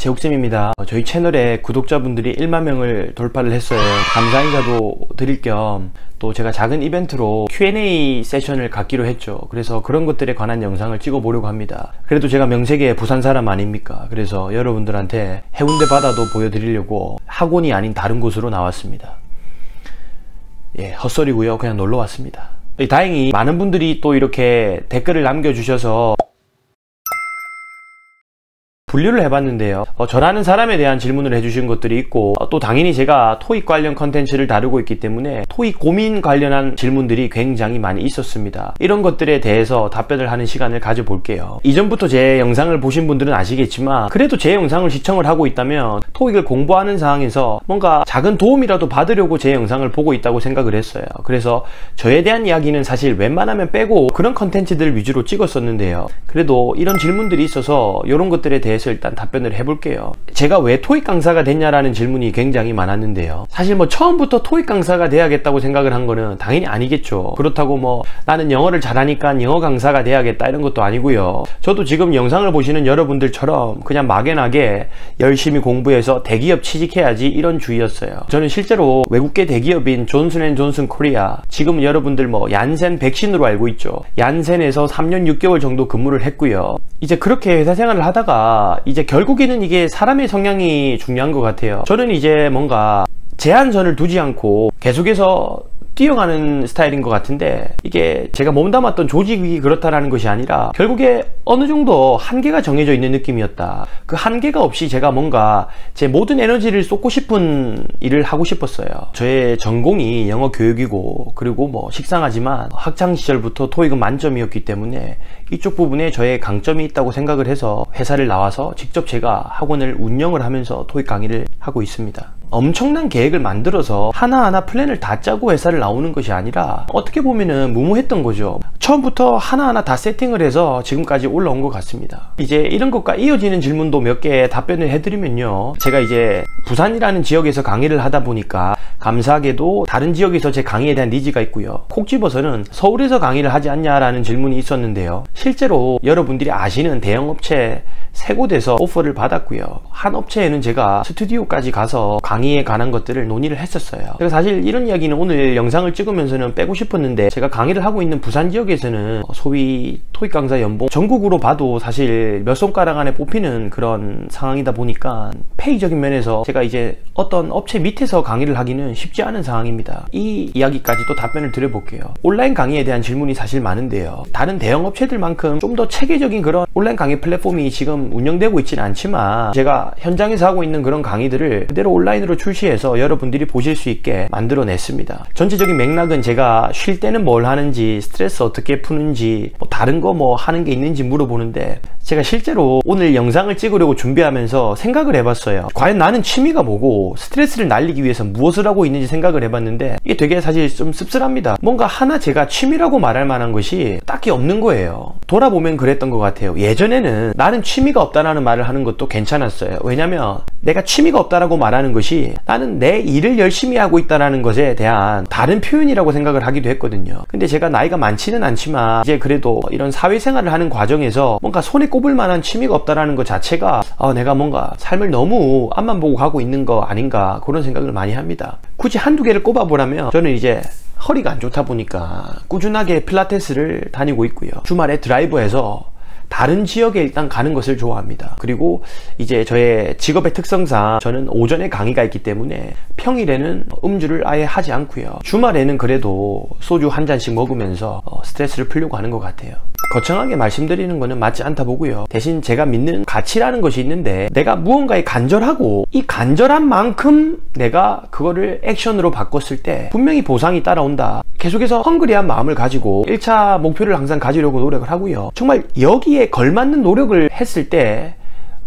제옥쌤입니다. 저희 채널에 구독자분들이 1만 명을 돌파를 했어요. 감사 인사도 드릴 겸 또 제가 작은 이벤트로 Q&A 세션을 갖기로 했죠. 그래서 그런 것들에 관한 영상을 찍어 보려고 합니다. 그래도 제가 명색의 부산 사람 아닙니까? 그래서 여러분들한테 해운대 바다도 보여드리려고 학원이 아닌 다른 곳으로 나왔습니다. 예, 헛소리고요. 그냥 놀러 왔습니다. 다행히 많은 분들이 또 이렇게 댓글을 남겨주셔서 분류를 해봤는데요. 저라는 사람에 대한 질문을 해주신 것들이 있고, 또 당연히 제가 토익 관련 컨텐츠를 다루고 있기 때문에 토익 고민 관련한 질문들이 굉장히 많이 있었습니다. 이런 것들에 대해서 답변을 하는 시간을 가져볼게요. 이전부터 제 영상을 보신 분들은 아시겠지만 그래도 제 영상을 시청을 하고 있다면 토익을 공부하는 상황에서 뭔가 작은 도움이라도 받으려고 제 영상을 보고 있다고 생각을 했어요. 그래서 저에 대한 이야기는 사실 웬만하면 빼고 그런 컨텐츠들 위주로 찍었었는데요. 그래도 이런 질문들이 있어서 이런 것들에 대해서 일단 답변을 해볼게요. 제가 왜 토익 강사가 됐냐라는 질문이 굉장히 많았는데요. 사실 뭐 처음부터 토익 강사가 돼야겠다고 생각을 한 거는 당연히 아니겠죠. 그렇다고 뭐 나는 영어를 잘하니까 영어 강사가 돼야겠다 이런 것도 아니고요. 저도 지금 영상을 보시는 여러분들처럼 그냥 막연하게 열심히 공부해서 대기업 취직해야지 이런 주의였어요. 저는 실제로 외국계 대기업인 존슨앤존슨 코리아, 지금 여러분들 뭐 얀센 백신으로 알고 있죠. 얀센에서 3년 6개월 정도 근무를 했고요. 이제 그렇게 회사 생활을 하다가 이제 결국에는 이게 사람의 성향이 중요한 것 같아요. 저는 이제 뭔가 제한선을 두지 않고 계속해서 뛰어가는 스타일인 것 같은데, 이게 제가 몸담았던 조직이 그렇다라는 것이 아니라 결국에 어느 정도 한계가 정해져 있는 느낌이었다. 그 한계가 없이 제가 뭔가 제 모든 에너지를 쏟고 싶은 일을 하고 싶었어요. 저의 전공이 영어 교육이고, 그리고 뭐 식상하지만 학창시절부터 토익은 만점이었기 때문에 이쪽 부분에 저의 강점이 있다고 생각을 해서 회사를 나와서 직접 제가 학원을 운영을 하면서 토익 강의를 하고 있습니다. 엄청난 계획을 만들어서 하나하나 플랜을 다 짜고 회사를 나오는 것이 아니라 어떻게 보면은 무모했던 거죠. 처음부터 하나하나 다 세팅을 해서 지금까지 올라온 것 같습니다. 이제 이런 것과 이어지는 질문도 몇 개 답변을 해드리면요. 제가 이제 부산이라는 지역에서 강의를 하다 보니까 감사하게도 다른 지역에서 제 강의에 대한 니즈가 있고요. 콕 집어서는 서울에서 강의를 하지 않냐라는 질문이 있었는데요. 실제로 여러분들이 아시는 대형업체 3곳에서 오퍼를 받았고요. 한 업체에는 제가 스튜디오까지 가서 강의에 관한 것들을 논의를 했었어요. 제가 사실 이런 이야기는 오늘 영상을 찍으면서는 빼고 싶었는데, 제가 강의를 하고 있는 부산 지역에서는 소위 토익 강사 연봉 전국으로 봐도 사실 몇 손가락 안에 뽑히는 그런 상황이다 보니까 페이적인 면에서 제가 이제 어떤 업체 밑에서 강의를 하기는 쉽지 않은 상황입니다. 이 이야기까지 또 답변을 드려볼게요. 온라인 강의에 대한 질문이 사실 많은데요. 다른 대형 업체들만큼 좀 더 체계적인 그런 온라인 강의 플랫폼이 지금 운영되고 있지는 않지만, 제가 현장에서 하고 있는 그런 강의들을 그대로 온라인으로 출시해서 여러분들이 보실 수 있게 만들어냈습니다. 전체적인 맥락은 제가 쉴 때는 뭘 하는지, 스트레스 어떻게 푸는지, 뭐 다른 거 뭐 하는 게 있는지 물어보는데, 제가 실제로 오늘 영상을 찍으려고 준비하면서 생각을 해봤어요. 과연 나는 취미가 뭐고 스트레스를 날리기 위해서 무엇을 하고 있는지 생각을 해봤는데, 이게 되게 사실 좀 씁쓸합니다. 뭔가 하나 제가 취미라고 말할 만한 것이 딱히 없는 거예요. 돌아보면 그랬던 것 같아요. 예전에는 나는 취미가 없다라는 말을 하는 것도 괜찮았어요. 왜냐면 내가 취미가 없다라고 말하는 것이 나는 내 일을 열심히 하고 있다라는 것에 대한 다른 표현이라고 생각을 하기도 했거든요. 근데 제가 나이가 많지는 않지만 이제 그래도 이런 사회생활을 하는 과정에서 뭔가 손에 꼽을 만한 취미가 없다라는 것 자체가 내가 뭔가 삶을 너무 앞만 보고 가고 있는 거 아닌가, 그런 생각을 많이 합니다. 굳이 한두 개를 꼽아보라면 저는 이제 허리가 안 좋다 보니까 꾸준하게 필라테스를 다니고 있고요. 주말에 드라이브해서 다른 지역에 일단 가는 것을 좋아합니다. 그리고 이제 저의 직업의 특성상 저는 오전에 강의가 있기 때문에 평일에는 음주를 아예 하지 않고요. 주말에는 그래도 소주 한 잔씩 먹으면서 스트레스를 풀려고 하는 것 같아요. 거창하게 말씀드리는 거는 맞지 않다 보고요. 대신 제가 믿는 가치라는 것이 있는데, 내가 무언가에 간절하고 이 간절한 만큼 내가 그거를 액션으로 바꿨을 때 분명히 보상이 따라온다. 계속해서 헝그리한 마음을 가지고 1차 목표를 항상 가지려고 노력을 하고요. 정말 여기에 걸맞는 노력을 했을 때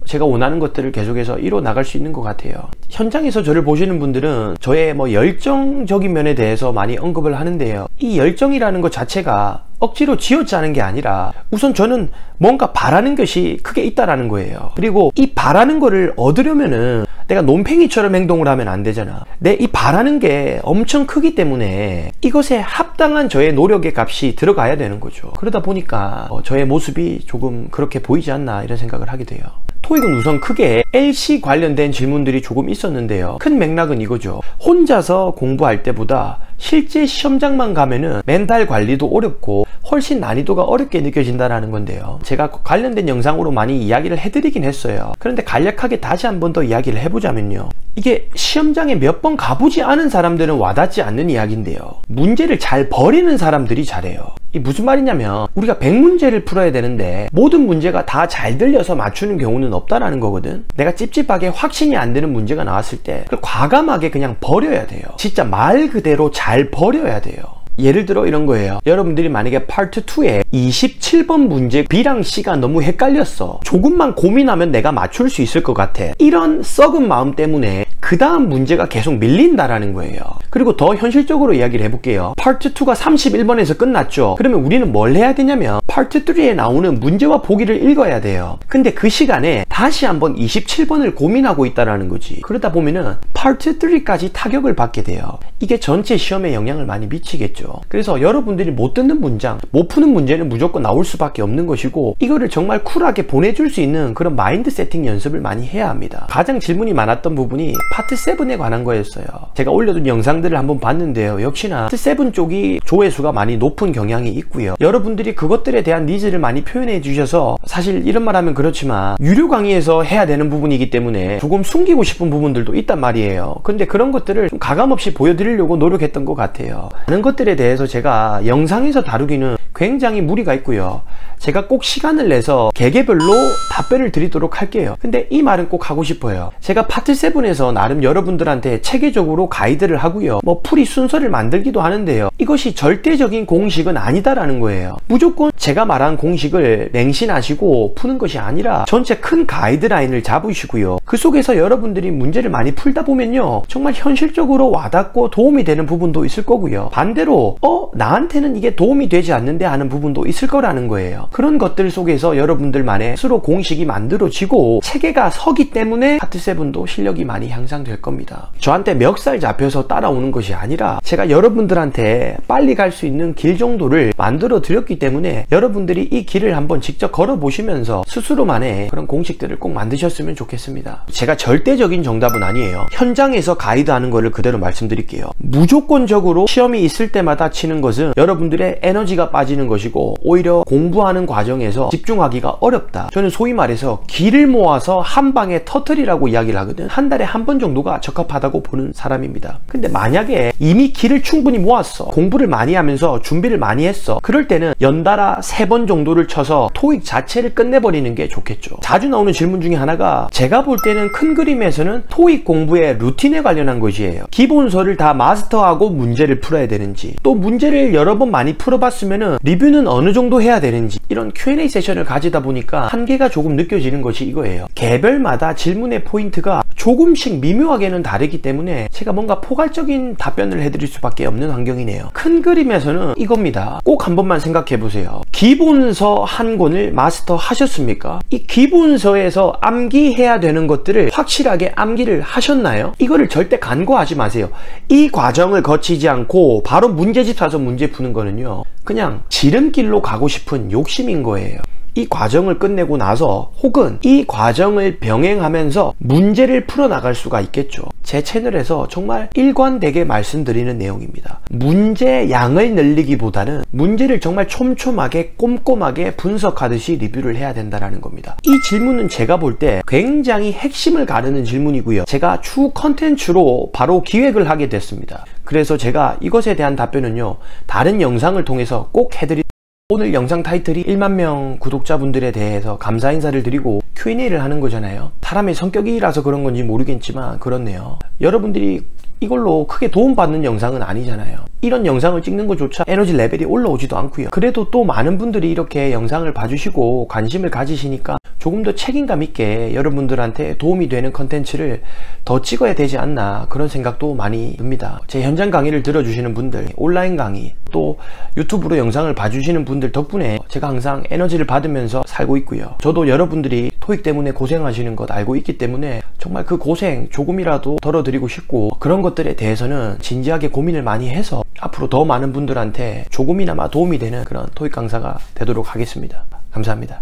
제가 원하는 것들을 계속해서 이뤄 나갈 수 있는 것 같아요. 현장에서 저를 보시는 분들은 저의 뭐 열정적인 면에 대해서 많이 언급을 하는데요. 이 열정이라는 것 자체가 억지로 쥐어짜는 게 아니라 우선 저는 뭔가 바라는 것이 크게 있다라는 거예요. 그리고 이 바라는 거를 얻으려면은 내가 논팽이처럼 행동을 하면 안 되잖아. 내 이 바라는 게 엄청 크기 때문에 이것에 합당한 저의 노력의 값이 들어가야 되는 거죠. 그러다 보니까 저의 모습이 조금 그렇게 보이지 않나 이런 생각을 하게 돼요. 토익은 우선 크게 LC 관련된 질문들이 조금 있었는데요. 큰 맥락은 이거죠. 혼자서 공부할 때보다 실제 시험장만 가면은 멘탈 관리도 어렵고 훨씬 난이도가 어렵게 느껴진다는 건데요. 제가 관련된 영상으로 많이 이야기를 해드리긴 했어요. 그런데 간략하게 다시 한 번 더 이야기를 해보자면요. 이게 시험장에 몇 번 가보지 않은 사람들은 와닿지 않는 이야기인데요. 문제를 잘 버리는 사람들이 잘해요. 이 무슨 말이냐면 우리가 100문제를 풀어야 되는데 모든 문제가 다 잘 들려서 맞추는 경우는 없다라는 거거든. 내가 찝찝하게 확신이 안 드는 문제가 나왔을 때 그걸 과감하게 그냥 버려야 돼요. 진짜 말 그대로 잘 버려야 돼요. 예를 들어 이런 거예요. 여러분들이 만약에 파트 2에 27번 문제 B랑 C가 너무 헷갈렸어. 조금만 고민하면 내가 맞출 수 있을 것 같아. 이런 썩은 마음 때문에 그 다음 문제가 계속 밀린다라는 거예요. 그리고 더 현실적으로 이야기를 해볼게요. 파트 2가 31번에서 끝났죠. 그러면 우리는 뭘 해야 되냐면 파트 3에 나오는 문제와 보기를 읽어야 돼요. 근데 그 시간에 다시 한번 27번을 고민하고 있다라는 거지. 그러다 보면은 파트 3까지 타격을 받게 돼요. 이게 전체 시험에 영향을 많이 미치겠죠. 그래서 여러분들이 못 듣는 문장, 못 푸는 문제는 무조건 나올 수밖에 없는 것이고, 이거를 정말 쿨하게 보내줄 수 있는 그런 마인드 세팅 연습을 많이 해야 합니다. 가장 질문이 많았던 부분이 파트 7에 관한 거였어요. 제가 올려둔 영상들을 한번 봤는데요. 역시나 파트 7 쪽이 조회수가 많이 높은 경향이 있고요. 여러분들이 그것들에 대한 니즈를 많이 표현해 주셔서, 사실 이런 말 하면 그렇지만 유료 강의에서 해야 되는 부분이기 때문에 조금 숨기고 싶은 부분들도 있단 말이에요. 근데 그런 것들을 좀 가감없이 보여드리려고 노력했던 것 같아요. 많은 것들에 대해서 제가 영상에서 다루기는 굉장히 무리가 있고요. 제가 꼭 시간을 내서 개개별로 답변을 드리도록 할게요. 근데 이 말은 꼭 하고 싶어요. 제가 파트 7에서 나름 여러분들한테 체계적으로 가이드를 하고요. 뭐 풀이 순서를 만들기도 하는데요. 이것이 절대적인 공식은 아니다라는 거예요. 무조건 제가 말한 공식을 맹신하시고 푸는 것이 아니라 전체 큰 가이드라인을 잡으시고요. 그 속에서 여러분들이 문제를 많이 풀다 보면요. 정말 현실적으로 와닿고 도움이 되는 부분도 있을 거고요. 반대로 나한테는 이게 도움이 되지 않는데 하는 부분도 있을 거라는 거예요. 그런 것들 속에서 여러분들만의 스스로 공식이 만들어지고 체계가 서기 때문에 파트 7도 실력이 많이 향상될 겁니다. 저한테 멱살 잡혀서 따라오는 것이 아니라 제가 여러분들한테 빨리 갈 수 있는 길 정도를 만들어 드렸기 때문에 여러분들이 이 길을 한번 직접 걸어 보시면서 스스로만의 그런 공식들을 꼭 만드셨으면 좋겠습니다. 제가 절대적인 정답은 아니에요. 현장에서 가이드하는 거를 그대로 말씀드릴게요. 무조건적으로 시험이 있을 때마다 치는 것은 여러분들의 에너지가 빠지는 것이고 오히려 공부하는 과정에서 집중하기가 어렵다. 저는 소위 말해서 기를 모아서 한 방에 터뜨리라고 이야기를 하거든. 한 달에 한 번 정도가 적합하다고 보는 사람입니다. 근데 만약에 이미 기를 충분히 모았어. 공부를 많이 하면서 준비를 많이 했어. 그럴 때는 연달아 3번 정도를 쳐서 토익 자체를 끝내버리는 게 좋겠죠. 자주 나오는 질문 중에 하나가 제가 볼 때는 큰 그림에서는 토익 공부의 루틴에 관련한 것이에요. 기본서를 다 마스터하고 문제를 풀어야 되는지, 또 문제를 여러 번 많이 풀어봤으면은 리뷰는 어느 정도 해야 되는지, 이런 Q&A 세션을 가지다 보니까 한계가 조금 느껴지는 것이 이거예요. 개별마다 질문의 포인트가 조금씩 미묘하게는 다르기 때문에 제가 뭔가 포괄적인 답변을 해드릴 수밖에 없는 환경이네요. 큰 그림에서는 이겁니다. 꼭 한 번만 생각해 보세요. 기본서 한 권을 마스터 하셨습니까? 이 기본서에서 암기해야 되는 것들을 확실하게 암기를 하셨나요? 이거를 절대 간과하지 마세요. 이 과정을 거치지 않고 바로 문제집 사서 문제 푸는 거는요, 그냥 지름길로 가고 싶은 욕심인 거예요. 이 과정을 끝내고 나서 혹은 이 과정을 병행하면서 문제를 풀어나갈 수가 있겠죠. 제 채널에서 정말 일관되게 말씀드리는 내용입니다. 문제 양을 늘리기보다는 문제를 정말 촘촘하게 꼼꼼하게 분석하듯이 리뷰를 해야 된다는 겁니다. 이 질문은 제가 볼 때 굉장히 핵심을 가르는 질문이고요. 제가 추후 컨텐츠로 바로 기획을 하게 됐습니다. 그래서 제가 이것에 대한 답변은요, 다른 영상을 통해서 꼭 오늘 영상 타이틀이 1만 명 구독자분들에 대해서 감사 인사를 드리고 Q&A를 하는 거잖아요. 사람의 성격이라서 그런 건지 모르겠지만 그렇네요. 여러분들이 이걸로 크게 도움받는 영상은 아니잖아요. 이런 영상을 찍는 것조차 에너지 레벨이 올라오지도 않고요. 그래도 또 많은 분들이 이렇게 영상을 봐주시고 관심을 가지시니까 조금 더 책임감 있게 여러분들한테 도움이 되는 컨텐츠를 더 찍어야 되지 않나, 그런 생각도 많이 듭니다. 제 현장 강의를 들어주시는 분들, 온라인 강의, 또 유튜브로 영상을 봐주시는 분들 덕분에 제가 항상 에너지를 받으면서 살고 있고요. 저도 여러분들이 토익 때문에 고생하시는 것 알고 있기 때문에 정말 그 고생 조금이라도 덜어드리고 싶고, 그런 것들에 대해서는 진지하게 고민을 많이 해서 앞으로 더 많은 분들한테 조금이나마 도움이 되는 그런 토익 강사가 되도록 하겠습니다. 감사합니다.